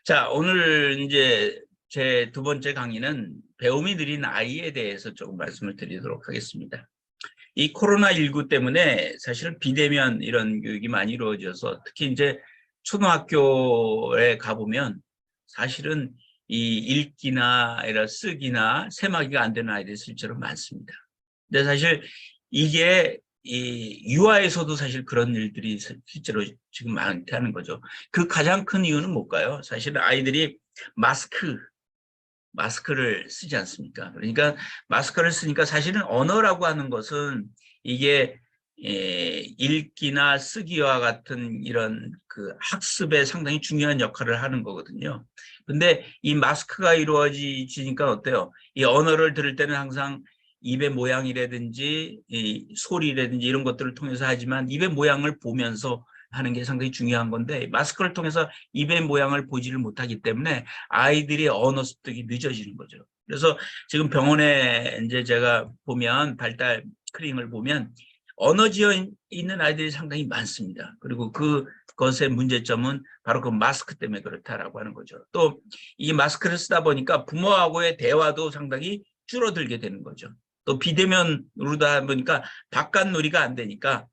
자, 오늘 이제 제 두 번째 강의는 배움이 느린 아이에 대해서 조금 말씀을 드리도록 하겠습니다. 이 코로나19 때문에 사실 비대면 이런 교육이 많이 이루어져서 특히 이제 초등학교에 가보면 사실은 이 읽기나 이런 쓰기나 세마기가 안 되는 아이들이 실제로 많습니다. 근데 사실 이게 이 유아에서도 사실 그런 일들이 실제로 지금 많다는 거죠. 그 가장 큰 이유는 뭘까요? 사실 아이들이 마스크를 쓰지 않습니까? 그러니까 마스크를 쓰니까 사실은 언어라고 하는 것은 이게 읽기나 쓰기와 같은 이런 그 학습에 상당히 중요한 역할을 하는 거거든요. 근데 이 마스크가 이루어지니까 어때요? 이 언어를 들을 때는 항상 입의 모양이라든지 이 소리라든지 이런 것들을 통해서 하지만 입의 모양을 보면서 하는 게 상당히 중요한 건데 마스크를 통해서 입의 모양을 보지를 못하기 때문에 아이들이 언어 습득이 늦어지는 거죠. 그래서 지금 병원에 이제 제가 보면 발달 스크린을 보면 언어 지연 있는 아이들이 상당히 많습니다. 그리고 그것의 문제점은 바로 그 마스크 때문에 그렇다라고 하는 거죠. 또 이 마스크를 쓰다 보니까 부모하고의 대화도 상당히 줄어들게 되는 거죠. 또 비대면으로다 보니까 바깥 놀이가 안 되니까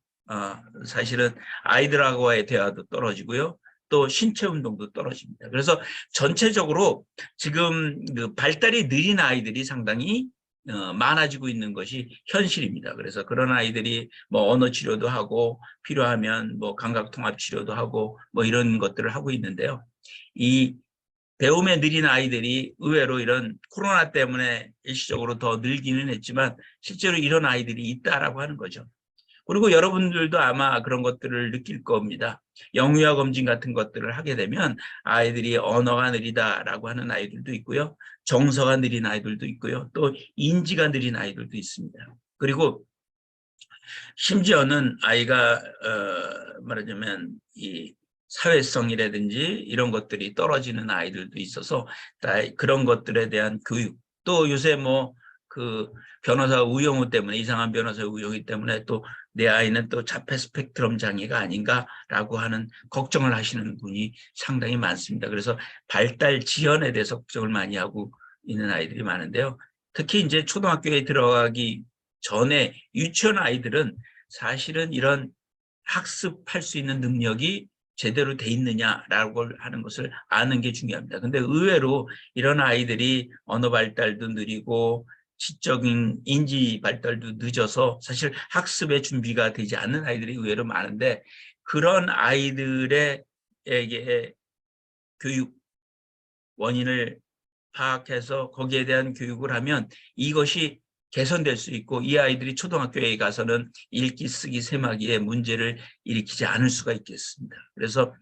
사실은 아이들하고의 대화도 떨어지고요. 또 신체 운동도 떨어집니다. 그래서 전체적으로 지금 그 발달이 느린 아이들이 상당히 많아지고 있는 것이 현실입니다. 그래서 그런 아이들이 뭐 언어 치료도 하고 필요하면 뭐 감각 통합 치료도 하고 뭐 이런 것들을 하고 있는데요. 이 배움에 느린 아이들이 의외로 이런 코로나 때문에 일시적으로 더 늘기는 했지만 실제로 이런 아이들이 있다라고 하는 거죠. 그리고 여러분들도 아마 그런 것들을 느낄 겁니다. 영유아 검진 같은 것들을 하게 되면 아이들이 언어가 느리다라고 하는 아이들도 있고요. 정서가 느린 아이들도 있고요. 또 인지가 느린 아이들도 있습니다. 그리고 심지어는 아이가 말하자면 이 사회성이라든지 이런 것들이 떨어지는 아이들도 있어서 그런 것들에 대한 교육 또 요새 뭐 그 변호사 우영우 때문에 이상한 변호사 우영우 때문에 또 내 아이는 또 자폐 스펙트럼 장애가 아닌가라고 하는 걱정을 하시는 분이 상당히 많습니다. 그래서 발달 지연에 대해서 걱정을 많이 하고 있는 아이들이 많은데요. 특히 이제 초등학교에 들어가기 전에 유치원 아이들은 사실은 이런 학습할 수 있는 능력이 제대로 돼 있느냐라고 하는 것을 아는 게 중요합니다. 근데 의외로 이런 아이들이 언어 발달도 느리고 지적인 인지 발달도 늦어서 사실 학습의 준비가 되지 않는 아이들이 의외로 많은데 그런 아이들에게 교육 원인을 파악해서 거기에 대한 교육을 하면 이것이 개선될 수 있고 이 아이들이 초등학교에 가서는 읽기, 쓰기, 세마기에 문제를 일으키지 않을 수가 있겠습니다. 그래서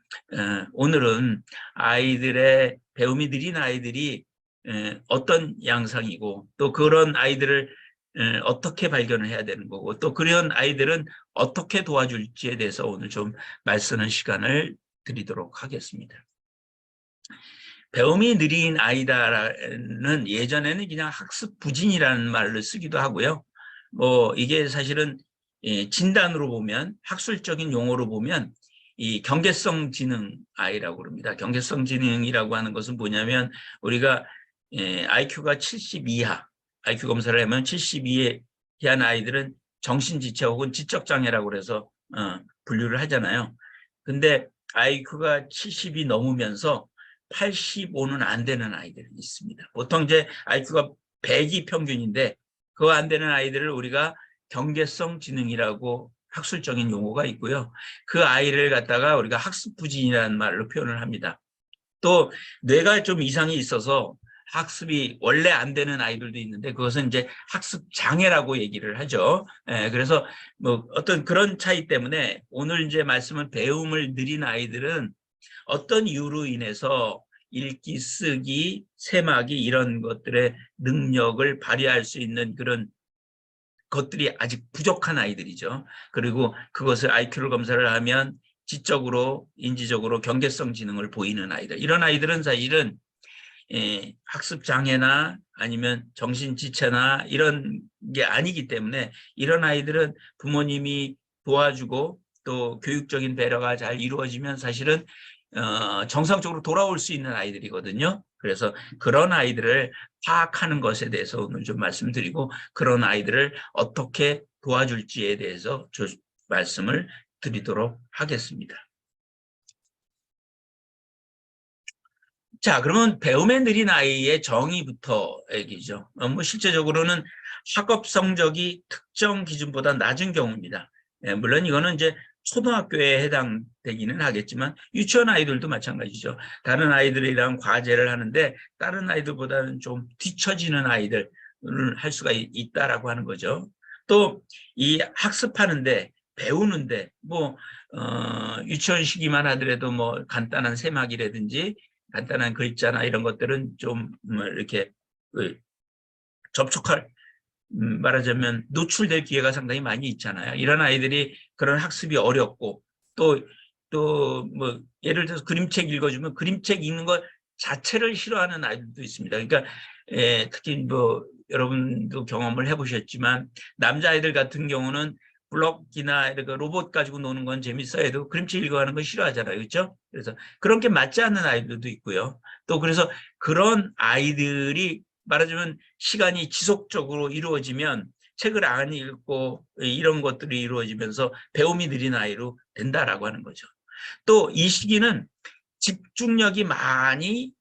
오늘은 아이들의 배움이 느린 아이들이 어떤 양상이고 또 그런 아이들을 어떻게 발견을 해야 되는 거고 또 그런 아이들은 어떻게 도와줄지에 대해서 오늘 좀 말씀하는 시간을 드리도록 하겠습니다. 배움이 느린 아이다는 예전에는 그냥 학습 부진이라는 말을 쓰기도 하고요. 뭐 이게 사실은 진단으로 보면 학술적인 용어로 보면 이 경계성 지능 아이라고 그럽니다. 경계성 지능이라고 하는 것은 뭐냐면 우리가 IQ가 70 이하, IQ 검사를 하면 70 이하의 아이들은 정신지체 혹은 지적장애라고 그래서 분류를 하잖아요. 근데 IQ가 70이 넘으면서 85는 안 되는 아이들이 있습니다. 보통 이제 IQ가 100이 평균인데 그거 안 되는 아이들을 우리가 경계성 지능이라고 학술적인 용어가 있고요. 그 아이를 갖다가 우리가 학습부진이라는 말로 표현을 합니다. 또 뇌가 좀 이상이 있어서 학습이 원래 안 되는 아이들도 있는데 그것은 이제 학습 장애라고 얘기를 하죠. 그래서 뭐 어떤 그런 차이 때문에 오늘 이제 말씀은 배움을 느린 아이들은 어떤 이유로 인해서 읽기, 쓰기, 세마기 이런 것들의 능력을 발휘할 수 있는 그런 것들이 아직 부족한 아이들이죠. 그리고 그것을 IQ를 검사를 하면 지적으로, 인지적으로 경계성 지능을 보이는 아이들. 이런 아이들은 사실은 학습 장애나 아니면 정신지체나 이런 게 아니기 때문에 이런 아이들은 부모님이 도와주고 또 교육적인 배려가 잘 이루어지면 사실은 정상적으로 돌아올 수 있는 아이들이거든요. 그래서 그런 아이들을 파악하는 것에 대해서 오늘 좀 말씀드리고 그런 아이들을 어떻게 도와줄지에 대해서 말씀을 드리도록 하겠습니다. 자, 그러면 배움에 느린 아이의 정의부터 얘기죠. 뭐 실제적으로는 학업 성적이 특정 기준보다 낮은 경우입니다. 물론 이거는 이제 초등학교에 해당되기는 하겠지만 유치원 아이들도 마찬가지죠. 다른 아이들이랑 과제를 하는데 다른 아이들보다는 좀 뒤처지는 아이들을 할 수가 있다라고 하는 거죠. 또 이 학습하는데 배우는데 뭐 유치원 시기만 하더라도 뭐 간단한 세마기라든지 간단한 글자나 이런 것들은 좀 이렇게 접촉할 말하자면 노출될 기회가 상당히 많이 있잖아요. 이런 아이들이 그런 학습이 어렵고 또 뭐 예를 들어서 그림책 읽어주면 그림책 읽는 것 자체를 싫어하는 아이들도 있습니다. 그러니까 특히 뭐 여러분도 경험을 해보셨지만 남자아이들 같은 경우는 블럭이나 이렇게 로봇 가지고 노는 건 재밌어 해도 그림책 읽어가는 건 싫어하잖아요. 그렇죠? 그래서 그런 게 맞지 않는 아이들도 있고요. 또 그래서 그런 아이들이 말하자면 시간이 지속적으로 이루어지면 책을 안 읽고 이런 것들이 이루어지면서 배움이 느린 아이로 된다라고 하는 거죠. 또 이 시기는 집중력이 많이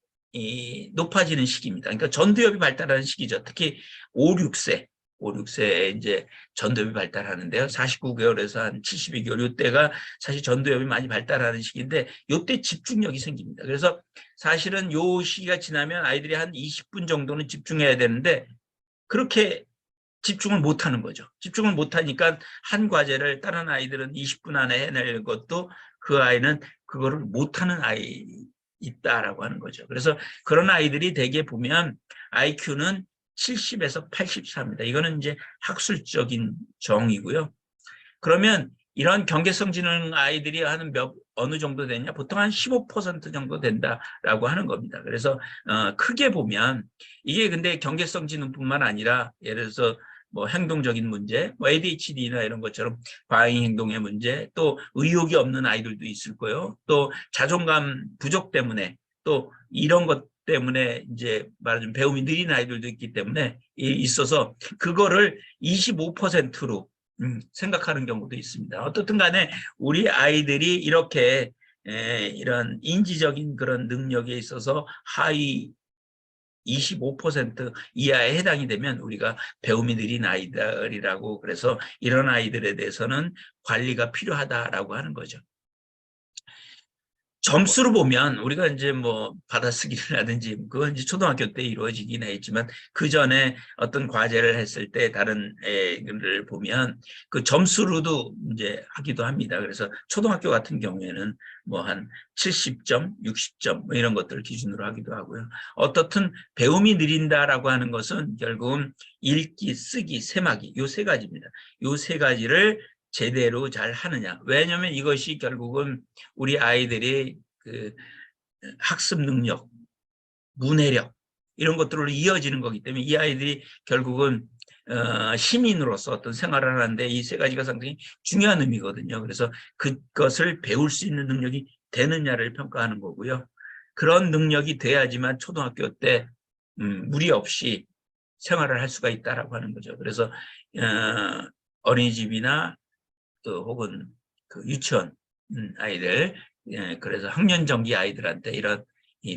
높아지는 시기입니다. 그러니까 전두엽이 발달하는 시기죠. 특히 5, 6세에 이제 전두엽이 발달하는데요. 49개월에서 한 72개월 이때가 사실 전두엽이 많이 발달하는 시기인데 이때 집중력이 생깁니다. 그래서 사실은 이 시기가 지나면 아이들이 한 20분 정도는 집중해야 되는데 그렇게 집중을 못하는 거죠. 집중을 못하니까 한 과제를 다른 아이들은 20분 안에 해낼 것도 그 아이는 그거를 못하는 아이 있다라고 하는 거죠. 그래서 그런 아이들이 대개 보면 IQ는 70에서 84입니다. 이거는 이제 학술적인 정의고요. 그러면 이런 경계성 지능 아이들이 하는 어느 정도 되냐? 보통 한 15% 정도 된다라고 하는 겁니다. 그래서 크게 보면 이게 근데 경계성 지능뿐만 아니라 예를 들어서 뭐 행동적인 문제, 뭐 ADHD나 이런 것처럼 과잉 행동의 문제, 또 의욕이 없는 아이들도 있을 거예요. 또 자존감 부족 때문에 또 이런 것 때문에 이제 말하자면 배움이 느린 아이들도 있기 때문에 있어서 그거를 25%로 생각하는 경우도 있습니다. 어떻든 간에 우리 아이들이 이렇게 이런 인지적인 그런 능력에 있어서 하위 25% 이하에 해당이 되면 우리가 배움이 느린 아이들이라고 그래서 이런 아이들에 대해서는 관리가 필요하다라고 하는 거죠. 점수로 보면 우리가 이제 뭐 받아쓰기를 하든지 그건 이제 초등학교 때 이루어지긴 했지만 그 전에 어떤 과제를 했을 때 다른 애를 보면 그 점수로도 이제 하기도 합니다. 그래서 초등학교 같은 경우에는 뭐 한 70점, 60점 뭐 이런 것들을 기준으로 하기도 하고요. 어떻든 배움이 느린다라고 하는 것은 결국은 읽기, 쓰기, 세마기 요 세 가지입니다. 요 세 가지를 제대로 잘 하느냐. 왜냐하면 이것이 결국은 우리 아이들이 그 학습 능력, 문해력 이런 것들로 이어지는 거기 때문에 이 아이들이 결국은 시민으로서 어떤 생활을 하는데 이 세 가지가 상당히 중요한 의미거든요. 그래서 그것을 배울 수 있는 능력이 되느냐를 평가하는 거고요. 그런 능력이 돼야지만 초등학교 때 무리 없이 생활을 할 수가 있다라고 하는 거죠. 그래서 어린이집이나 또 혹은 그 유치원 아이들 그래서 학년정기 아이들한테 이런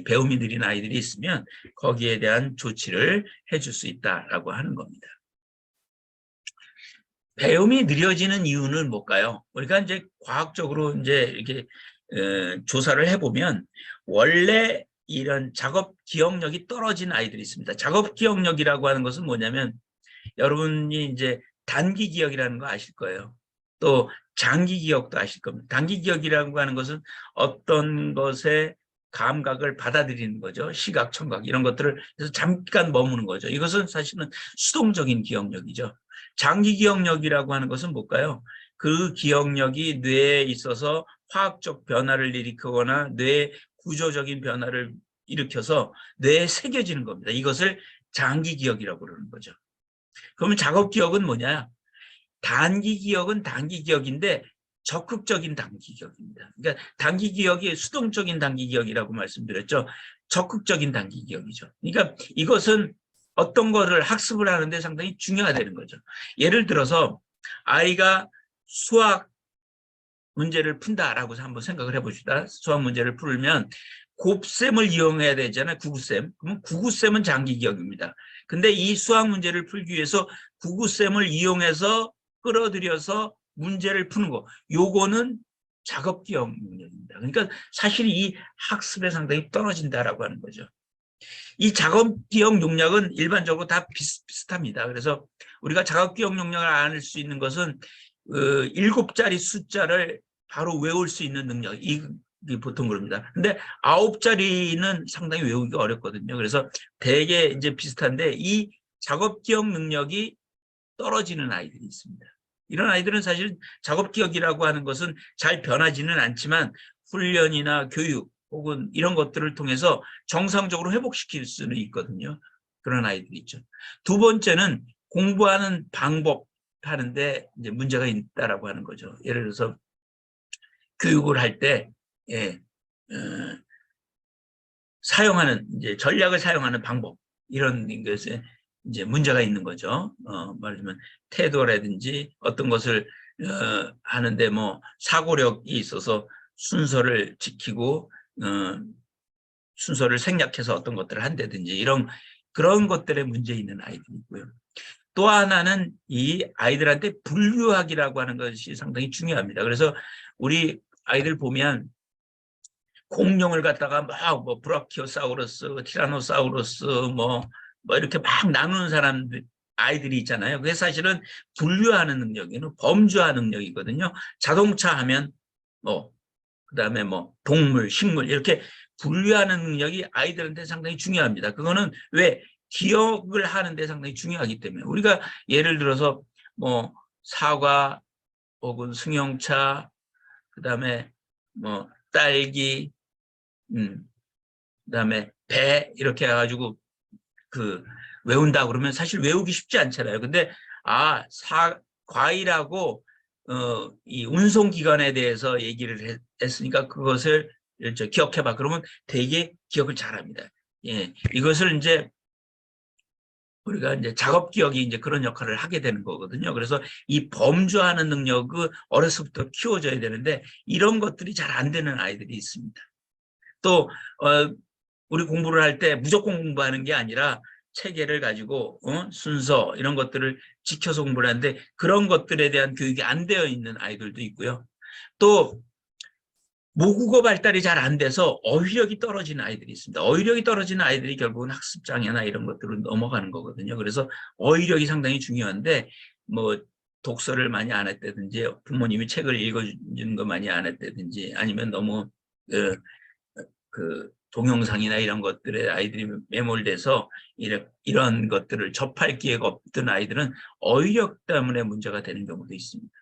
배움이 느린 아이들이 있으면 거기에 대한 조치를 해줄 수 있다라고 하는 겁니다. 배움이 느려지는 이유는 뭘까요? 우리가 이제 과학적으로 이제 이렇게 조사를 해보면 원래 이런 작업 기억력이 떨어진 아이들이 있습니다. 작업 기억력이라고 하는 것은 뭐냐면 여러분이 이제 단기 기억이라는 거 아실 거예요. 또 장기 기억도 아실 겁니다. 단기 기억이라고 하는 것은 어떤 것의 감각을 받아들이는 거죠. 시각, 청각 이런 것들을 그래서 잠깐 머무는 거죠. 이것은 사실은 수동적인 기억력이죠. 장기 기억력이라고 하는 것은 뭘까요? 그 기억력이 뇌에 있어서 화학적 변화를 일으키거나 뇌 구조적인 변화를 일으켜서 뇌에 새겨지는 겁니다. 이것을 장기 기억이라고 그러는 거죠. 그러면 작업 기억은 뭐냐? 단기 기억은 단기 기억인데 적극적인 단기 기억입니다. 그러니까 단기 기억이 수동적인 단기 기억이라고 말씀드렸죠. 적극적인 단기 기억이죠. 그러니까 이것은 어떤 거를 학습을 하는데 상당히 중요하다는 거죠. 예를 들어서 아이가 수학 문제를 푼다라고 한번 생각을 해봅시다. 수학 문제를 풀면 곱셈을 이용해야 되잖아요. 구구셈. 그러면 구구셈은 장기 기억입니다. 근데 이 수학 문제를 풀기 위해서 구구셈을 이용해서 끌어들여서 문제를 푸는 거. 요거는 작업 기억 능력입니다. 그러니까 사실 이 학습에 상당히 떨어진다라고 하는 거죠. 이 작업 기억 용량은 일반적으로 다 비슷합니다. 그래서 우리가 작업 기억 용량을 알 수 있는 것은 7자리 숫자를 바로 외울 수 있는 능력, 이 보통 그럽니다. 근데 9자리는 상당히 외우기가 어렵거든요. 그래서 되게 이제 비슷한데 이 작업 기억 능력이 떨어지는 아이들이 있습니다. 이런 아이들은 사실 작업 기억이라고 하는 것은 잘 변하지는 않지만 훈련이나 교육 혹은 이런 것들을 통해서 정상적으로 회복시킬 수는 있거든요. 그런 아이들이 있죠. 두 번째는 공부하는 방법 하는데 이제 문제가 있다라고 하는 거죠. 예를 들어서 교육을 할 때 사용하는 이제 전략을 사용하는 방법 이런 것에 이제 문제가 있는 거죠. 말하자면 태도라든지 어떤 것을 하는데 뭐 사고력이 있어서 순서를 지키고 순서를 생략해서 어떤 것들을 한다든지 이런 그런 것들에 문제 있는 아이들이 있고요. 또 하나는 이 아이들한테 분류하기라고 하는 것이 상당히 중요합니다. 그래서 우리 아이들 보면 공룡을 갖다가 막 뭐 브라키오사우루스, 티라노사우루스 뭐 이렇게 막 나누는 사람들 아이들이 있잖아요. 그게 사실은 분류하는 능력이는 범주화 능력이거든요. 자동차 하면 뭐 그다음에 뭐 동물, 식물 이렇게 분류하는 능력이 아이들한테 상당히 중요합니다. 그거는 왜 기억을 하는데 상당히 중요하기 때문에 우리가 예를 들어서 뭐 사과 혹은 승용차 그다음에 뭐 딸기 그다음에 배 이렇게 해가지고 그 외운다 그러면 사실 외우기 쉽지 않잖아요. 근데 과일하고 이 운송기관에 대해서 얘기를 했으니까 그것을 기억해봐. 그러면 되게 기억을 잘합니다. 예, 이것을 이제 우리가 이제 작업 기억이 이제 그런 역할을 하게 되는 거거든요. 그래서 이 범주하는 능력을 어려서부터 키워줘야 되는데 이런 것들이 잘 안 되는 아이들이 있습니다. 또 우리 공부를 할 때 무조건 공부하는 게 아니라 체계를 가지고 순서 이런 것들을 지켜서 공부를 하는데 그런 것들에 대한 교육이 안 되어 있는 아이들도 있고요. 또 모국어 발달이 잘 안 돼서 어휘력이 떨어지는 아이들이 있습니다. 어휘력이 떨어지는 아이들이 결국은 학습장애나 이런 것들로 넘어가는 거거든요. 그래서 어휘력이 상당히 중요한데 뭐 독서를 많이 안 했다든지 부모님이 책을 읽어주는 거 많이 안 했다든지 아니면 너무 그 동영상이나 이런 것들에 아이들이 매몰돼서 이런 것들을 접할 기회가 없던 아이들은 어휘력 때문에 문제가 되는 경우도 있습니다.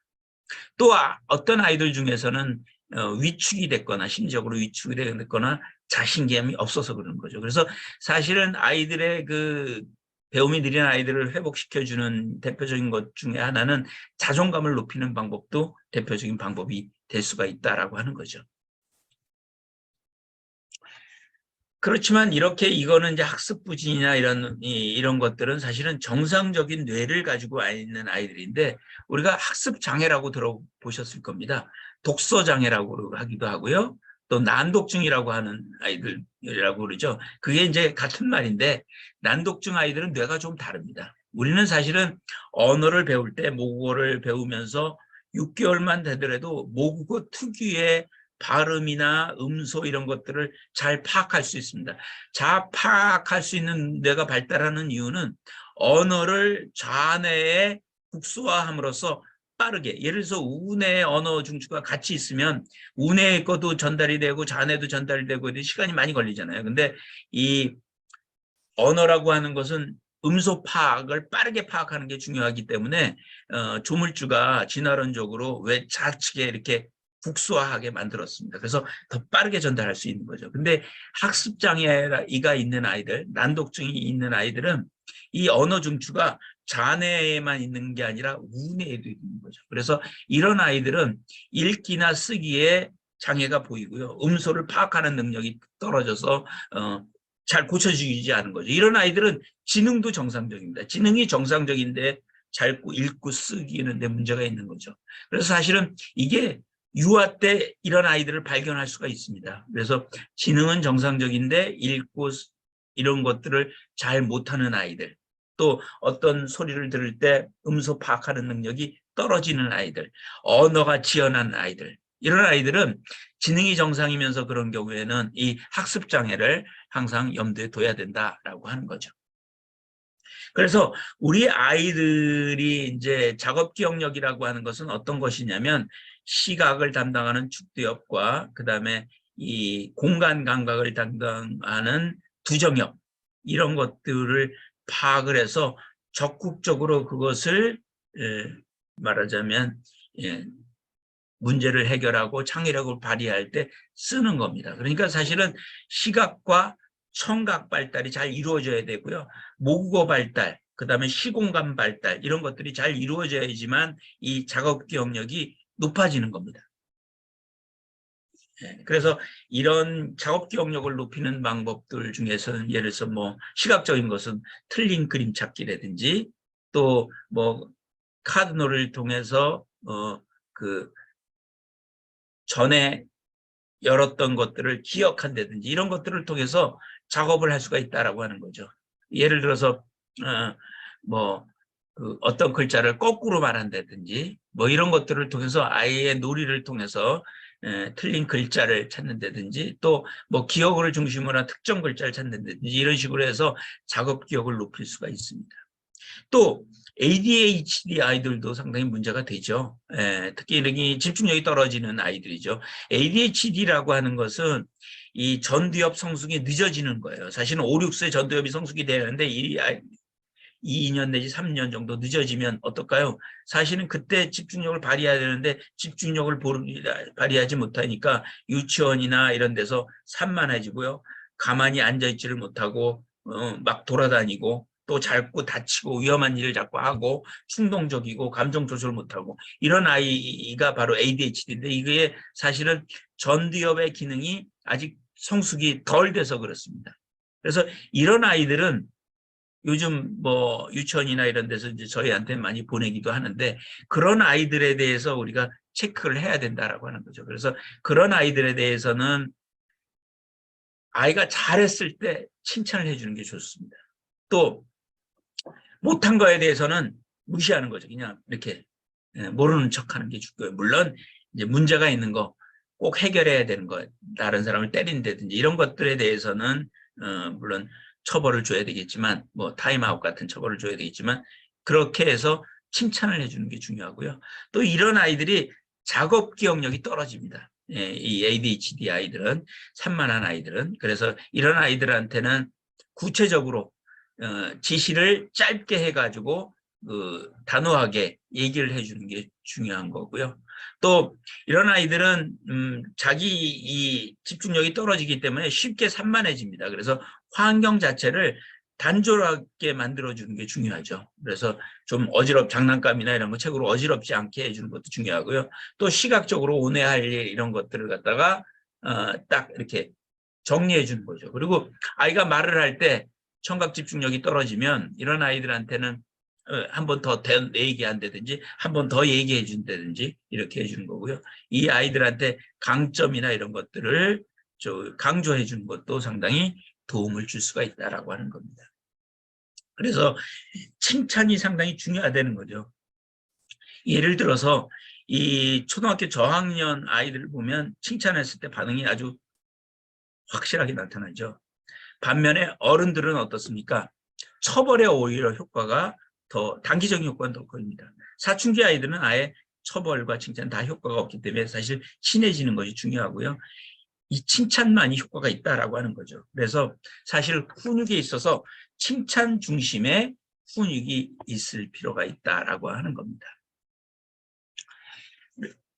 또 어떤 아이들 중에서는 위축이 됐거나 심리적으로 위축이 됐거나 자신감이 없어서 그러는 거죠. 그래서 사실은 아이들의 그 배움이 느린 아이들을 회복시켜주는 대표적인 것 중에 하나는 자존감을 높이는 방법도 대표적인 방법이 될 수가 있다라고 하는 거죠. 그렇지만 이렇게 이거는 이제 학습 부진이나 이런 것들은 사실은 정상적인 뇌를 가지고 있는 아이들인데 우리가 학습 장애라고 들어보셨을 겁니다. 독서 장애라고 하기도 하고요. 또 난독증이라고 하는 아이들이라고 그러죠. 그게 이제 같은 말인데 난독증 아이들은 뇌가 좀 다릅니다. 우리는 사실은 언어를 배울 때 모국어를 배우면서 6개월만 되더라도 모국어 특유의 발음이나 음소 이런 것들을 잘 파악할 수 있습니다. 잘 파악할 수 있는 뇌가 발달하는 이유는 언어를 좌뇌에 국수화함으로써 빠르게 예를 들어서 우뇌 언어 중추가 같이 있으면 우뇌 것도 전달이 되고 좌뇌도 전달이 되고 시간이 많이 걸리잖아요. 근데 이 언어라고 하는 것은 음소 파악을 빠르게 파악하는 게 중요하기 때문에 조물주가 진화론적으로 왜 좌측에 이렇게 국수화하게 만들었습니다. 그래서 더 빠르게 전달할 수 있는 거죠. 근데 학습장애가 있는 아이들, 난독증이 있는 아이들은 이 언어 중추가 좌뇌에만 있는 게 아니라 우뇌에도 있는 거죠. 그래서 이런 아이들은 읽기나 쓰기에 장애가 보이고요. 음소를 파악하는 능력이 떨어져서 잘 고쳐지지 않은 거죠. 이런 아이들은 지능도 정상적입니다. 지능이 정상적인데 잘 읽고 쓰기는 데 문제가 있는 거죠. 그래서 사실은 이게 유아 때 이런 아이들을 발견할 수가 있습니다. 그래서 지능은 정상적인데 읽고 이런 것들을 잘 못하는 아이들, 또 어떤 소리를 들을 때 음소 파악하는 능력이 떨어지는 아이들, 언어가 지연한 아이들, 이런 아이들은 지능이 정상이면서 그런 경우에는 이 학습 장애를 항상 염두에 둬야 된다라고 하는 거죠. 그래서 우리 아이들이 이제 작업 기억력이라고 하는 것은 어떤 것이냐면 시각을 담당하는 축두엽과 그다음에 이 공간 감각을 담당하는 두정엽, 이런 것들을 파악을 해서 적극적으로 그것을 말하자면 문제를 해결하고 창의력을 발휘할 때 쓰는 겁니다. 그러니까 사실은 시각과 청각 발달이 잘 이루어져야 되고요. 모국어 발달, 그다음에 시공간 발달, 이런 것들이 잘 이루어져야지만 이 작업 기억력이 높아지는 겁니다. 그래서 이런 작업 기억력을 높이는 방법들 중에서는 예를 들어서 뭐 시각적인 것은 틀린 그림 찾기라든지, 또 뭐 카드놀이를 통해서 그 전에 열었던 것들을 기억한다든지, 이런 것들을 통해서 작업을 할 수가 있다라고 하는 거죠. 예를 들어서 어떤 글자를 거꾸로 말한다든지, 뭐 이런 것들을 통해서 아이의 놀이를 통해서 틀린 글자를 찾는다든지, 또 뭐 기억을 중심으로 한 특정 글자를 찾는다든지, 이런 식으로 해서 작업 기억을 높일 수가 있습니다. 또 ADHD 아이들도 상당히 문제가 되죠. 특히 이렇게 집중력이 떨어지는 아이들이죠. ADHD라고 하는 것은 이 전두엽 성숙이 늦어지는 거예요. 사실은 5, 6세 전두엽이 성숙이 되는데 이 아이 2년 내지 3년 정도 늦어지면 어떨까요? 사실은 그때 집중력을 발휘해야 되는데 집중력을 발휘하지 못하니까 유치원이나 이런 데서 산만해지고요. 가만히 앉아있지를 못하고 막 돌아다니고, 또 자꾸 다치고 위험한 일을 자꾸 하고 충동적이고 감정 조절 못하고, 이런 아이가 바로 ADHD인데 이게 사실은 전두엽의 기능이 아직 성숙이 덜 돼서 그렇습니다. 그래서 이런 아이들은 요즘 뭐 유치원이나 이런 데서 이제 저희한테 많이 보내기도 하는데, 그런 아이들에 대해서 우리가 체크를 해야 된다라고 하는 거죠. 그래서 그런 아이들에 대해서는 아이가 잘했을 때 칭찬을 해주는 게 좋습니다. 또 못한 거에 대해서는 무시하는 거죠. 그냥 이렇게 모르는 척하는 게 좋고요. 물론 이제 문제가 있는 거 꼭 해결해야 되는 거, 다른 사람을 때린다든지 이런 것들에 대해서는 물론 처벌을 줘야 되겠지만, 뭐 타임아웃 같은 처벌을 줘야 되겠지만, 그렇게 해서 칭찬을 해주는 게 중요하고요. 또 이런 아이들이 작업 기억력이 떨어집니다. 이 ADHD 아이들은, 산만한 아이들은. 그래서 이런 아이들한테는 구체적으로 지시를 짧게 해가지고 단호하게 얘기를 해주는 게 중요한 거고요. 또 이런 아이들은 자기 이 집중력이 떨어지기 때문에 쉽게 산만해집니다. 그래서 환경 자체를 단조롭게 만들어주는 게 중요하죠. 그래서 좀 장난감이나 이런 거 책으로 어지럽지 않게 해주는 것도 중요하고요. 또 시각적으로 온해할 일, 이런 것들을 갖다가 딱 이렇게 정리해 주는 거죠. 그리고 아이가 말을 할 때 청각 집중력이 떨어지면 이런 아이들한테는 한 번 더 얘기한다든지 한 번 더 얘기해 준다든지 이렇게 해주는 거고요. 이 아이들한테 강점이나 이런 것들을 강조해 주는 것도 상당히 도움을 줄 수가 있다라고 하는 겁니다. 그래서 칭찬이 상당히 중요하다는 거죠. 예를 들어서 이 초등학교 저학년 아이들을 보면 칭찬했을 때 반응이 아주 확실하게 나타나죠. 반면에 어른들은 어떻습니까? 처벌에 오히려 효과가 더, 단기적인 효과는 더 커집니다. 사춘기 아이들은 아예 처벌과 칭찬 다 효과가 없기 때문에 사실 친해지는 것이 중요하고요. 이 칭찬만이 효과가 있다라고 하는 거죠. 그래서 사실 훈육에 있어서 칭찬 중심의 훈육이 있을 필요가 있다라고 하는 겁니다.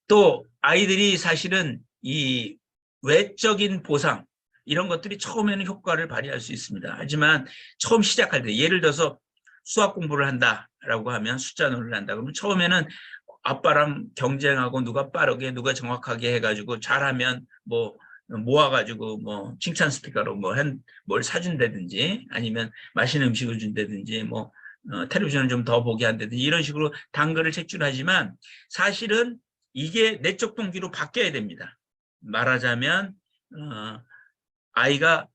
또 아이들이 사실은 이 외적인 보상, 이런 것들이 처음에는 효과를 발휘할 수 있습니다. 하지만 처음 시작할 때, 예를 들어서 수학 공부를 한다라고 하면 숫자 놀이를 한다. 그러면 처음에는 아빠랑 경쟁하고 누가 빠르게 누가 정확하게 해가지고 잘하면 뭐 모아가지고 뭐 칭찬 스티커로 뭘 사준다든지 아니면 맛있는 음식을 준다든지 뭐 텔레비전을 좀 더 보게 한다든지 이런 식으로 단거를 책출하지만 사실은 이게 내적 동기로 바뀌어야 됩니다. 말하자면 아이가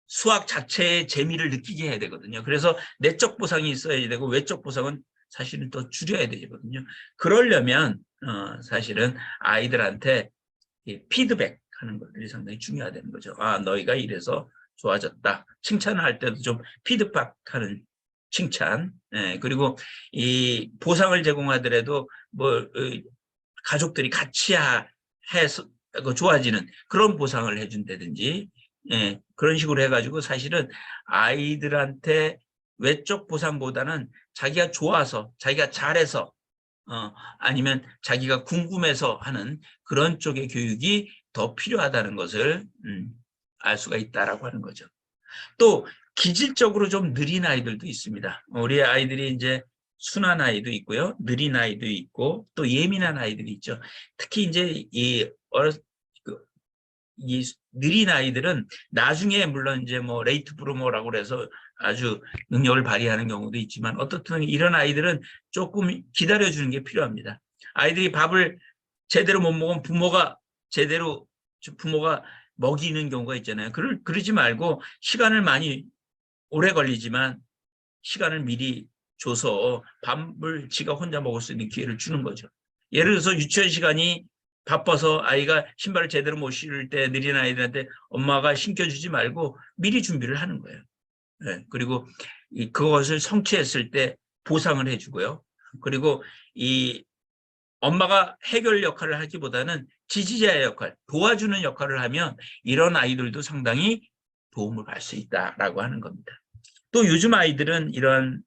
수학 자체의 재미를 느끼게 해야 되거든요. 그래서 내적 보상이 있어야 되고 외적 보상은 사실은 더 줄여야 되거든요. 그러려면 사실은 아이들한테 피드백하는 것들이 상당히 중요하다는 거죠. 아, 너희가 이래서 좋아졌다. 칭찬을 할 때도 좀 피드백하는 칭찬. 그리고 이 보상을 제공하더라도 뭐 가족들이 같이 해서 좋아지는 그런 보상을 해준다든지 그런 식으로 해가지고 사실은 아이들한테 외적 보상보다는 자기가 좋아서 자기가 잘해서 아니면 자기가 궁금해서 하는 그런 쪽의 교육이 더 필요하다는 것을 알 수가 있다라고 하는 거죠. 또 기질적으로 좀 느린 아이들도 있습니다. 우리 아이들이 이제 순한 아이도 있고요, 느린 아이도 있고 또 예민한 아이들이 있죠. 특히 이제 이 느린 아이들은 나중에 물론 이제 뭐 레이트 브루머라고 그래서 아주 능력을 발휘하는 경우도 있지만 어떻든 이런 아이들은 조금 기다려주는 게 필요합니다. 아이들이 밥을 제대로 못 먹으면 부모가 먹이는 경우가 있잖아요. 그러지 말고 시간을 많이 오래 걸리지만 시간을 미리 줘서 밥을 지가 혼자 먹을 수 있는 기회를 주는 거죠. 예를 들어서 유치원 시간이 바빠서 아이가 신발을 제대로 못 신을 때 느린 아이들한테 엄마가 신겨주지 말고 미리 준비를 하는 거예요. 그리고 그것을 성취했을 때 보상을 해주고요. 그리고 이 엄마가 해결 역할을 하기보다는 지지자의 역할, 도와주는 역할을 하면 이런 아이들도 상당히 도움을 받을 수 있다라고 하는 겁니다. 또 요즘 아이들은 이런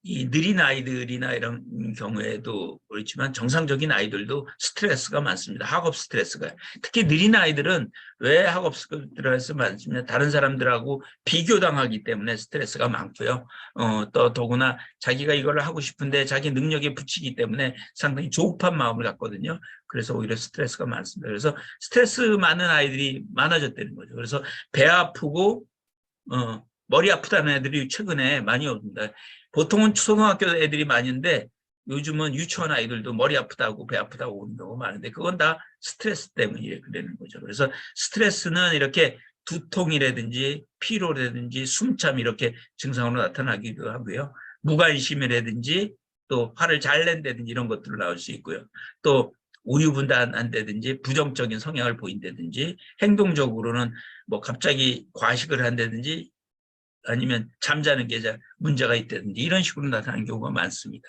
이 느린 아이들이나 이런 경우에도 그렇지만 정상적인 아이들도 스트레스가 많습니다. 학업 스트레스가. 특히 느린 아이들은 왜 학업 스트레스가 많습니까? 다른 사람들하고 비교당하기 때문에 스트레스가 많고요. 또 더구나 자기가 이걸 하고 싶은데 자기 능력에 붙이기 때문에 상당히 조급한 마음을 갖거든요. 그래서 오히려 스트레스가 많습니다. 그래서 스트레스 많은 아이들이 많아졌다는 거죠. 그래서 배 아프고 머리 아프다는 애들이 최근에 많이 옵니다. 보통은 초등학교 애들이 많은데 요즘은 유치원 아이들도 머리 아프다고 배 아프다고 오는 경우가 많은데 그건 다 스트레스 때문에 그러는 거죠. 그래서 스트레스는 이렇게 두통이라든지 피로라든지 숨참 이렇게 증상으로 나타나기도 하고요. 무관심이라든지 또 화를 잘 낸다든지 이런 것들로 나올 수 있고요. 또 우유분단한다든지 부정적인 성향을 보인다든지 행동적으로는 뭐 갑자기 과식을 한다든지 아니면 잠자는 게 문제가 있다든지 이런 식으로 나타나는 경우가 많습니다.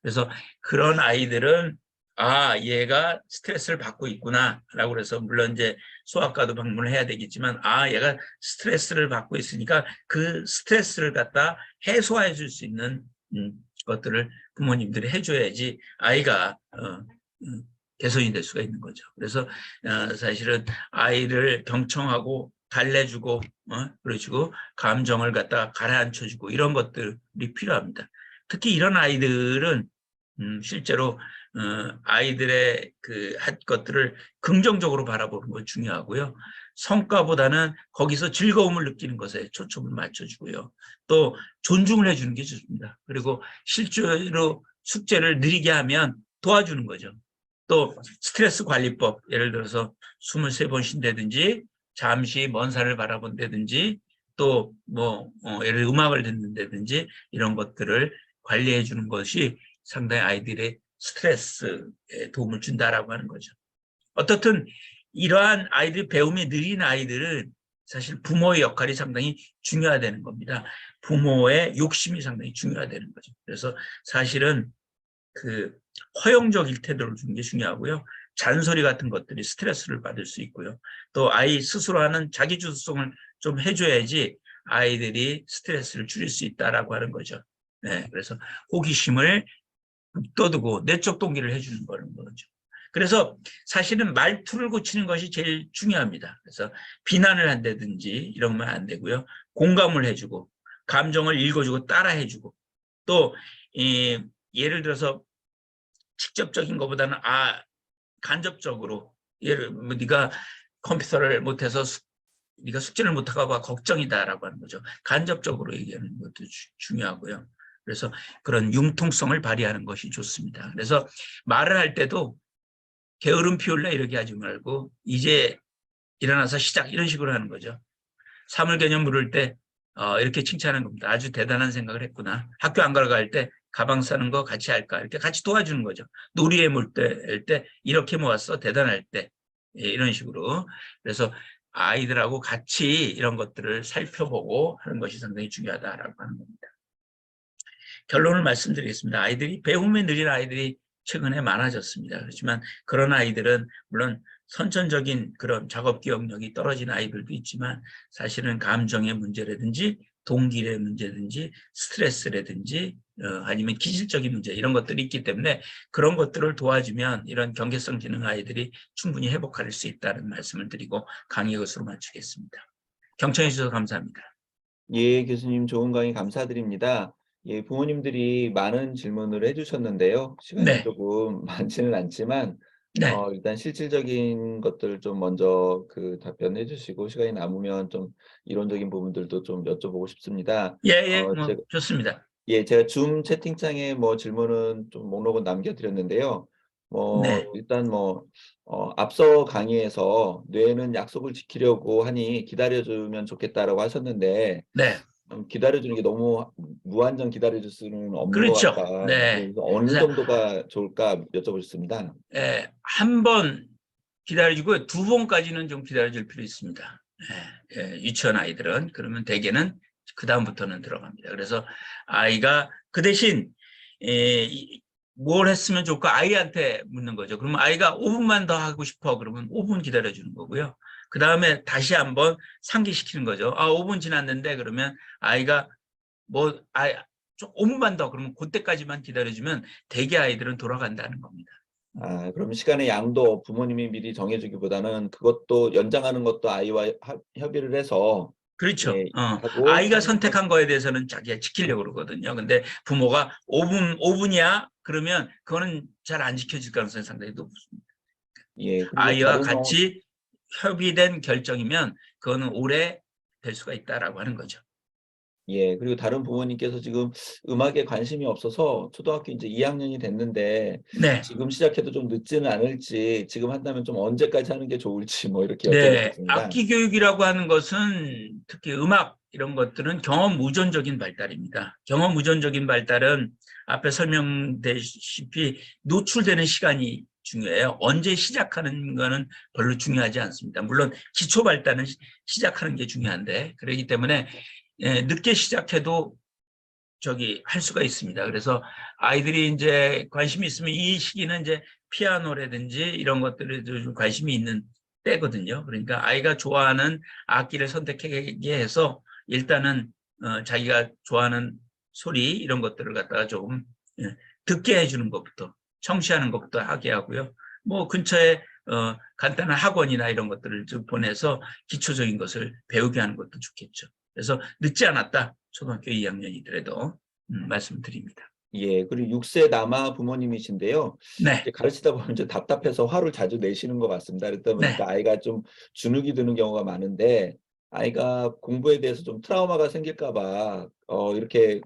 그래서 그런 아이들은 아, 얘가 스트레스를 받고 있구나라고 해서 물론 이제 소아과도 방문을 해야 되겠지만 아, 얘가 스트레스를 받고 있으니까 그 스트레스를 갖다 해소해 줄 수 있는 것들을 부모님들이 해줘야지 아이가 개선이 될 수가 있는 거죠. 그래서 사실은 아이를 경청하고 달래주고 그러시고 감정을 갖다가 가라앉혀주고 이런 것들이 필요합니다. 특히 이런 아이들은 실제로 아이들의 그 한 것들을 긍정적으로 바라보는 건 중요하고요. 성과보다는 거기서 즐거움을 느끼는 것에 초점을 맞춰주고요. 또 존중을 해주는 게 좋습니다. 그리고 실제로 숙제를 느리게 하면 도와주는 거죠. 또 스트레스 관리법, 예를 들어서 23번 쉰다든지 잠시 먼 산을 바라본다든지 또 뭐 예를 들어 음악을 듣는다든지 이런 것들을 관리해 주는 것이 상당히 아이들의 스트레스에 도움을 준다라고 하는 거죠. 어떻든 이러한 아이들 배움이 느린 아이들은 사실 부모의 역할이 상당히 중요하다는 겁니다. 부모의 욕심이 상당히 중요하다는 거죠. 그래서 사실은 그 허용적인 태도를 주는 게 중요하고요. 잔소리 같은 것들이 스트레스를 받을 수 있고요. 또 아이 스스로 하는 자기주도성을 좀 해줘야지 아이들이 스트레스를 줄일 수 있다라고 하는 거죠. 네, 그래서 호기심을 떠두고 내적 동기를 해주는 거죠. 그래서 사실은 말투를 고치는 것이 제일 중요합니다. 그래서 비난을 한다든지 이러면 안 되고요. 공감을 해주고 감정을 읽어주고 따라해주고 또 예를 들어서 직접적인 것보다는 간접적으로 예를 뭐 네가 컴퓨터를 못해서 네가 숙제를 못하고 걱정이다라고 하는 거죠. 간접적으로 얘기하는 것도 중요하고요. 그래서 그런 융통성을 발휘하는 것이 좋습니다. 그래서 말을 할 때도 게으름 피울래 이렇게 하지 말고 이제 일어나서 시작 이런 식으로 하는 거죠. 사물 개념 물을 때 이렇게 칭찬하는 겁니다. 아주 대단한 생각을 했구나. 학교 안 가러 갈 때 가방 싸는 거 같이 할까 이렇게 같이 도와주는 거죠. 놀이에 물 때 이렇게 모았어 대단할 때 이런 식으로. 그래서 아이들하고 같이 이런 것들을 살펴보고 하는 것이 상당히 중요하다라고 하는 겁니다. 결론을 말씀드리겠습니다. 아이들이 배움에 느린 아이들이 최근에 많아졌습니다. 그렇지만 그런 아이들은 물론 선천적인 그런 작업 기억력이 떨어진 아이들도 있지만 사실은 감정의 문제라든지 동기의 문제든지 스트레스라든지 아니면 기질적인 문제 이런 것들이 있기 때문에 그런 것들을 도와주면 이런 경계성 지능 아이들이 충분히 회복할 수 있다는 말씀을 드리고 강의 것으로 마치겠습니다. 경청해 주셔서 감사합니다. 예, 교수님 좋은 강의 감사드립니다. 예, 부모님들이 많은 질문을 해주셨는데요. 시간이 네, 조금 많지는 않지만 네, 일단 실질적인 것들 좀 먼저 답변해 주시고 시간이 남으면 좀 이론적인 부분들도 좀 여쭤보고 싶습니다. 예, 뭐 좋습니다. 제가 줌 채팅창에 질문은 좀 목록은 남겨드렸는데요. 네, 일단 앞서 강의에서 뇌는 약속을 지키려고 하니 기다려주면 좋겠다라고 하셨는데, 네. 기다려주는 게 너무 무한정 기다려줄 수는 없는 것 그렇죠. 같다. 네. 그래서 어느 그래서 정도가 좋을까 여쭤보겠습니다. 한 번 기다려주고 두 번까지는 좀 기다려줄 필요 있습니다. 유치원 아이들은 그러면 대개는 그 다음부터는 들어갑니다. 그래서 아이가 그 대신 뭘 했으면 좋을까 아이한테 묻는 거죠. 그러면 아이가 5분만 더 하고 싶어 그러면 5분 기다려주는 거고요. 그 다음에 다시 한번 상기시키는 거죠. 5분 지났는데 그러면 아이가 뭐 5분만 더 그러면 그때까지만 기다려주면 대개 아이들은 돌아간다는 겁니다. 그럼 시간의 양도 부모님이 미리 정해주기보다는 그것도 연장하는 것도 아이와 협의를 해서 그렇죠. 하고 아이가 선택한 거에 대해서는 자기가 지키려고 그러거든요. 근데 부모가 5분이야? 그러면 그거는 잘 안 지켜질 가능성이 상당히 높습니다. 그리고 아이와 같이 협의된 결정이면 그거는 오래 될 수가 있다라고 하는 거죠. 그리고 다른 부모님께서 지금 음악에 관심이 없어서 초등학교 이제 2학년이 됐는데 네. 지금 시작해도 좀 늦지는 않을지, 지금 한다면 좀 언제까지 하는 게 좋을지 이렇게 네. 여쭤보겠습니다. 악기 교육이라고 하는 것은 특히 음악 이런 것들은 경험 우전적인 발달입니다. 경험 우전적인 발달은 앞에 설명되시피 노출되는 시간이 중요해요. 언제 시작하는 거는 별로 중요하지 않습니다. 물론 기초 발달은 시작하는 게 중요한데 그렇기 때문에 늦게 시작해도 할 수가 있습니다. 그래서 아이들이 이제 관심이 있으면 이 시기는 이제 피아노라든지 이런 것들에 좀 관심이 있는 때거든요. 그러니까 아이가 좋아하는 악기를 선택하게 해서 일단은 자기가 좋아하는 소리 이런 것들을 갖다가 조금 듣게 해주는 것부터 청취하는 것부터 하게 하고요. 뭐 근처에 간단한 학원이나 이런 것들을 좀 보내서 기초적인 것을 배우게 하는 것도 좋겠죠. 그래서 늦지 않았다. 초등학교 2학년이더라도 말씀드립니다. 그리고 6세 남아 부모님이신데요. 네, 이제 가르치다 보면 이제 답답해서 화를 자주 내시는 것 같습니다. 그러다 네, 보니까 아이가 좀 주눅이 드는 경우가 많은데, 아이가 공부에 대해서 좀 트라우마가 생길까 봐 이렇게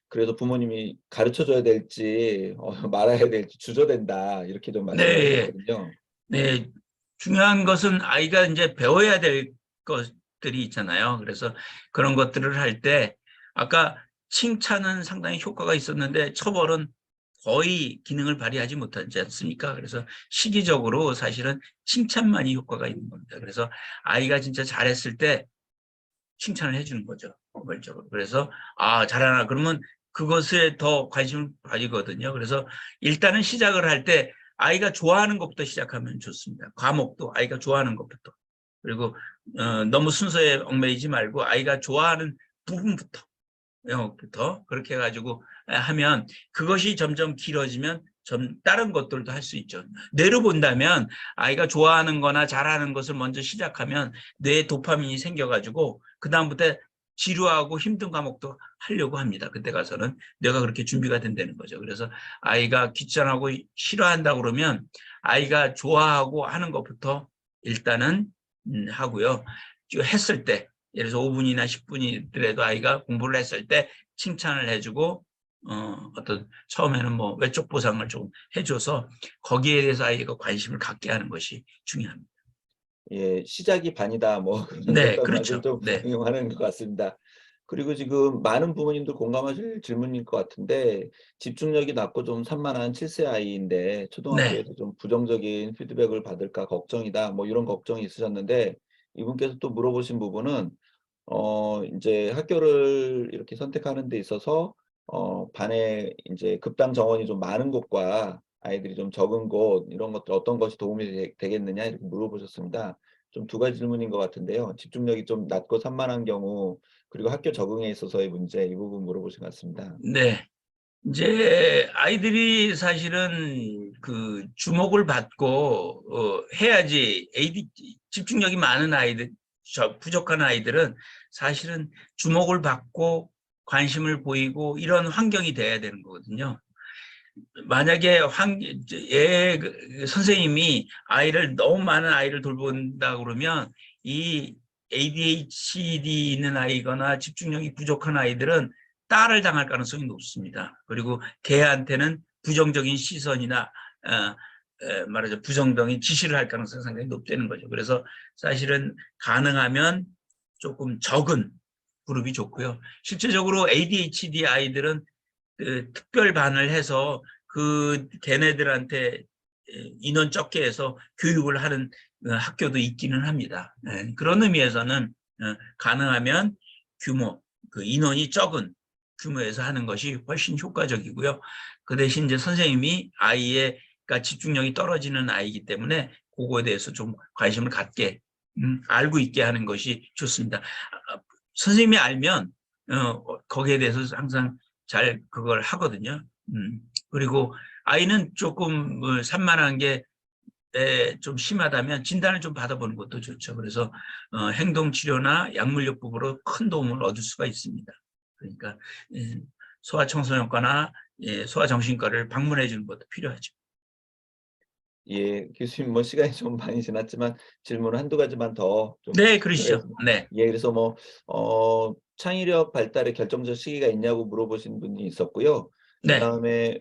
그래서 부모님이 가르쳐 줘야 될지 말아야 될지 주저된다 이렇게 좀 말씀을 네, 하셨거든요. 네. 중요한 것은 아이가 이제 배워야 될 것들이 있잖아요. 그래서 그런 것들을 할 때 아까 칭찬은 상당히 효과가 있었는데 처벌은 거의 기능을 발휘하지 못하지 않습니까? 그래서 시기적으로 사실은 칭찬만이 효과가 있는 겁니다. 그래서 아이가 진짜 잘했을 때 칭찬을 해주는 거죠. 본질적으로. 그래서 잘하나 그러면 그것에 더 관심을 가지거든요. 그래서 일단은 시작을 할 때 아이가 좋아하는 것부터 시작하면 좋습니다. 과목도 아이가 좋아하는 것부터. 그리고 너무 순서에 얽매이지 말고 아이가 좋아하는 부분부터 영역부터 그렇게 해가지고 하면 그것이 점점 길어지면 다른 것들도 할 수 있죠. 뇌로 본다면 아이가 좋아하는 거나 잘하는 것을 먼저 시작하면 뇌에 도파민이 생겨가지고 그 다음부터 지루하고 힘든 과목도 하려고 합니다. 그때 가서는 내가 그렇게 준비가 된다는 거죠. 그래서 아이가 귀찮아하고 싫어한다 그러면 아이가 좋아하고 하는 것부터 일단은 하고요. 했을 때 예를 들어서 5분이나 10분이더라도 아이가 공부를 했을 때 칭찬을 해주고 어떤 처음에는 뭐 외적 보상을 좀 해줘서 거기에 대해서 아이가 관심을 갖게 하는 것이 중요합니다. 예, 시작이 반이다. 뭐 그런 네, 속담 말씀 그렇죠. 좀 네, 응용하는 것 같습니다. 그리고 지금 많은 부모님들 공감하실 질문일 것 같은데 집중력이 낮고 좀 산만한 7세 아이인데 네, 초등학교에서 좀 부정적인 피드백을 받을까 걱정이다. 뭐 이런 걱정이 있으셨는데 이분께서 또 물어보신 부분은 인제 학교를 이렇게 선택하는 데 있어서 반에 인제 급당 정원이 좀 많은 곳과 아이들이 좀 적은 곳 이런 것들 어떤 것이 도움이 되겠느냐 이렇게 물어보셨습니다. 좀 두 가지 질문인 것 같은데요. 집중력이 좀 낮고 산만한 경우 그리고 학교 적응에 있어서의 문제 이 부분 물어보신 것 같습니다. 네. 이제 아이들이 사실은 그 주목을 받고 해야지 집중력이 많은 아이들, 부족한 아이들은 사실은 주목을 받고 관심을 보이고 이런 환경이 돼야 되는 거거든요. 만약에 선생님이 아이를 너무 많은 아이를 돌본다 그러면 이 ADHD 있는 아이거나 집중력이 부족한 아이들은 따를 당할 가능성이 높습니다. 그리고 걔한테는 부정적인 시선이나 말하자면 부정적인 지시를 할 가능성이 상당히 높다는 거죠. 그래서 사실은 가능하면 조금 적은 그룹이 좋고요. 실제적으로 ADHD 아이들은 그 특별반을 해서 그 걔네들한테 인원 적게 해서 교육을 하는 학교도 있기는 합니다. 그런 의미에서는 가능하면 규모, 그 인원이 적은 규모에서 하는 것이 훨씬 효과적이고요. 그 대신 이제 선생님이 아이의 그러니까 집중력이 떨어지는 아이이기 때문에 그거에 대해서 좀 관심을 갖게 알고 있게 하는 것이 좋습니다. 선생님이 알면 거기에 대해서 항상 잘 그걸 하거든요. 그리고 아이는 조금 산만한 게 좀 심하다면 진단을 좀 받아보는 것도 좋죠. 그래서 행동치료나 약물요법으로 큰 도움을 얻을 수가 있습니다. 그러니까 소아청소년과나 소아정신과를 방문해 주는 것도 필요하죠. 예. 교수님 뭐 시간이 좀 많이 지났지만 질문 한두 가지만 더 좀 네, 부탁을 그러시죠. 해서 네, 예 그래서 뭐 창의력 발달에 결정적 시기가 있냐고 물어보신 분이 있었고요. 네. 그다음에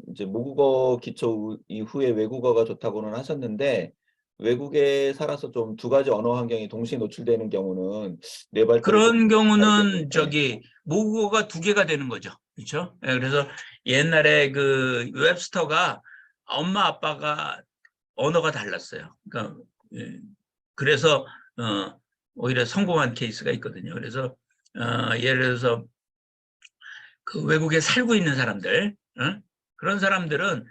인제 모국어 기초 이후에 외국어가 좋다고는 하셨는데 외국에 살아서 좀 두 가지 언어 환경이 동시에 노출되는 경우는 뇌 발달에 좀 그런 경우는 다르겠는데 모국어가 두 개가 되는 거죠. 그렇죠? 그래서 옛날에 그 웹스터가 엄마 아빠가 언어가 달랐어요. 그러니까 그래서 오히려 성공한 케이스가 있거든요. 그래서 예를 들어서 그 외국에 살고 있는 사람들 그런 사람들은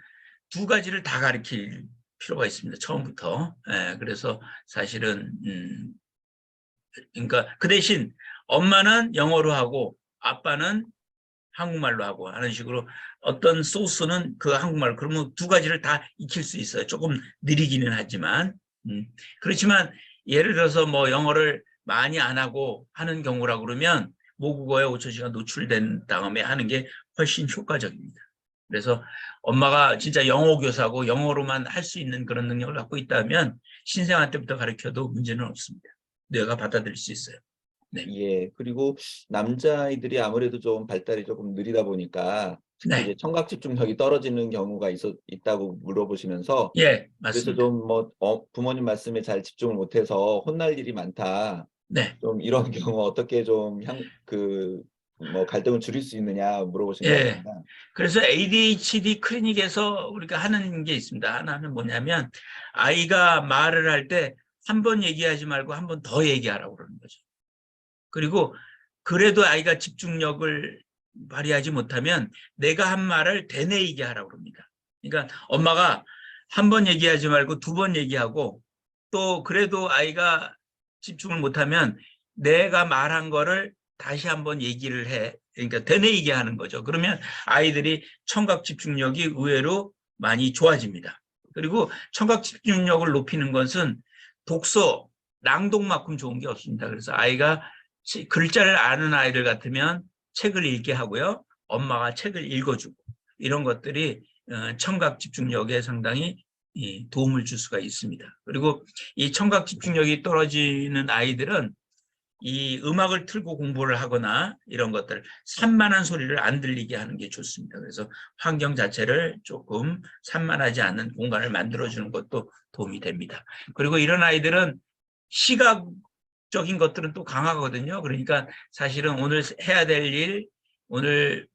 두 가지를 다 가르칠 필요가 있습니다. 처음부터. 그래서 사실은 그러니까 그 대신 엄마는 영어로 하고 아빠는 한국말로 하고 하는 식으로 어떤 소스는 그 한국말 그러면 두 가지를 다 익힐 수 있어요. 조금 느리기는 하지만 그렇지만 예를 들어서 뭐 영어를 많이 안 하고 하는 경우라 그러면 모국어에 5천 시간 노출된 다음에 하는 게 훨씬 효과적입니다. 그래서 엄마가 진짜 영어 교사고 영어로만 할 수 있는 그런 능력을 갖고 있다면 신생아 때부터 가르쳐도 문제는 없습니다. 뇌가 받아들일 수 있어요. 네. 예. 그리고 남자아이들이 아무래도 좀 발달이 조금 느리다 보니까 특히 이제 네. 청각 집중력이 떨어지는 경우가 있다고 물어보시면서 예, 그래서 맞습니다. 좀 뭐 부모님 말씀에 잘 집중을 못해서 혼날 일이 많다. 네. 좀 이런 경우 어떻게 좀 뭐 갈등을 줄일 수 있느냐 물어보신 것 예. 같습니다. 그래서 ADHD 클리닉에서 우리가 하는 게 있습니다. 하나는 뭐냐면 아이가 말을 할 때 한 번 얘기하지 말고 한 번 더 얘기하라고 그러는 거죠. 그리고 그래도 아이가 집중력을 발휘하지 못하면 내가 한 말을 되뇌이게 하라고 합니다. 그러니까 엄마가 한 번 얘기하지 말고 두 번 얘기하고 또 그래도 아이가 집중을 못하면 내가 말한 거를 다시 한번 얘기를 해. 그러니까 되뇌이게 하는 거죠. 그러면 아이들이 청각 집중력이 의외로 많이 좋아집니다. 그리고 청각 집중력을 높이는 것은 독서, 낭독만큼 좋은 게 없습니다. 그래서 아이가 글자를 아는 아이들 같으면 책을 읽게 하고요. 엄마가 책을 읽어주고 이런 것들이 청각 집중력에 상당히 도움을 줄 수가 있습니다. 그리고 이 청각 집중력이 떨어지는 아이들은 이 음악을 틀고 공부를 하거나 이런 것들 산만한 소리를 안 들리게 하는 게 좋습니다. 그래서 환경 자체를 조금 산만하지 않는 공간을 만들어주는 것도 도움이 됩니다. 그리고 이런 아이들은 시각적인 것들은 또 강하거든요. 그러니까 사실은 오늘 해야 될 일, 오늘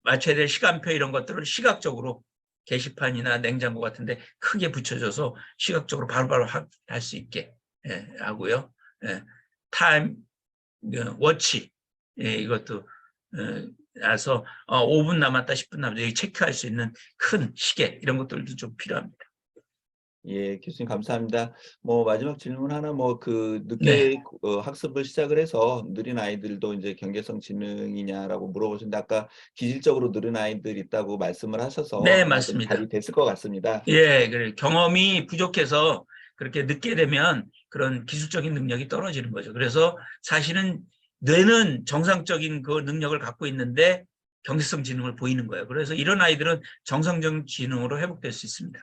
맞춰야 될 시간표 이런 것들을 시각적으로 게시판이나 냉장고 같은데 크게 붙여줘서 시각적으로 바로바로 할 수 있게 하고요. 타임 워치 이것도 나서 5분 남았다 10분 남았다 체크할 수 있는 큰 시계 이런 것들도 좀 필요합니다. 예, 교수님 감사합니다. 뭐 마지막 질문 하나 뭐 그 네. 늦게 학습을 시작을 해서 느린 아이들도 이제 경계성 지능이냐라고 물어보셨는데 아까 기질적으로 느린 아이들 있다고 말씀을 하셔서 네, 아마 좀 맞습니다. 답이 됐을 것 같습니다. 예, 그래. 경험이 부족해서 그렇게 늦게 되면 그런 기술적인 능력이 떨어지는 거죠. 그래서 사실은 뇌는 정상적인 그 능력을 갖고 있는데 경계성 지능을 보이는 거예요. 그래서 이런 아이들은 정상적 지능으로 회복될 수 있습니다.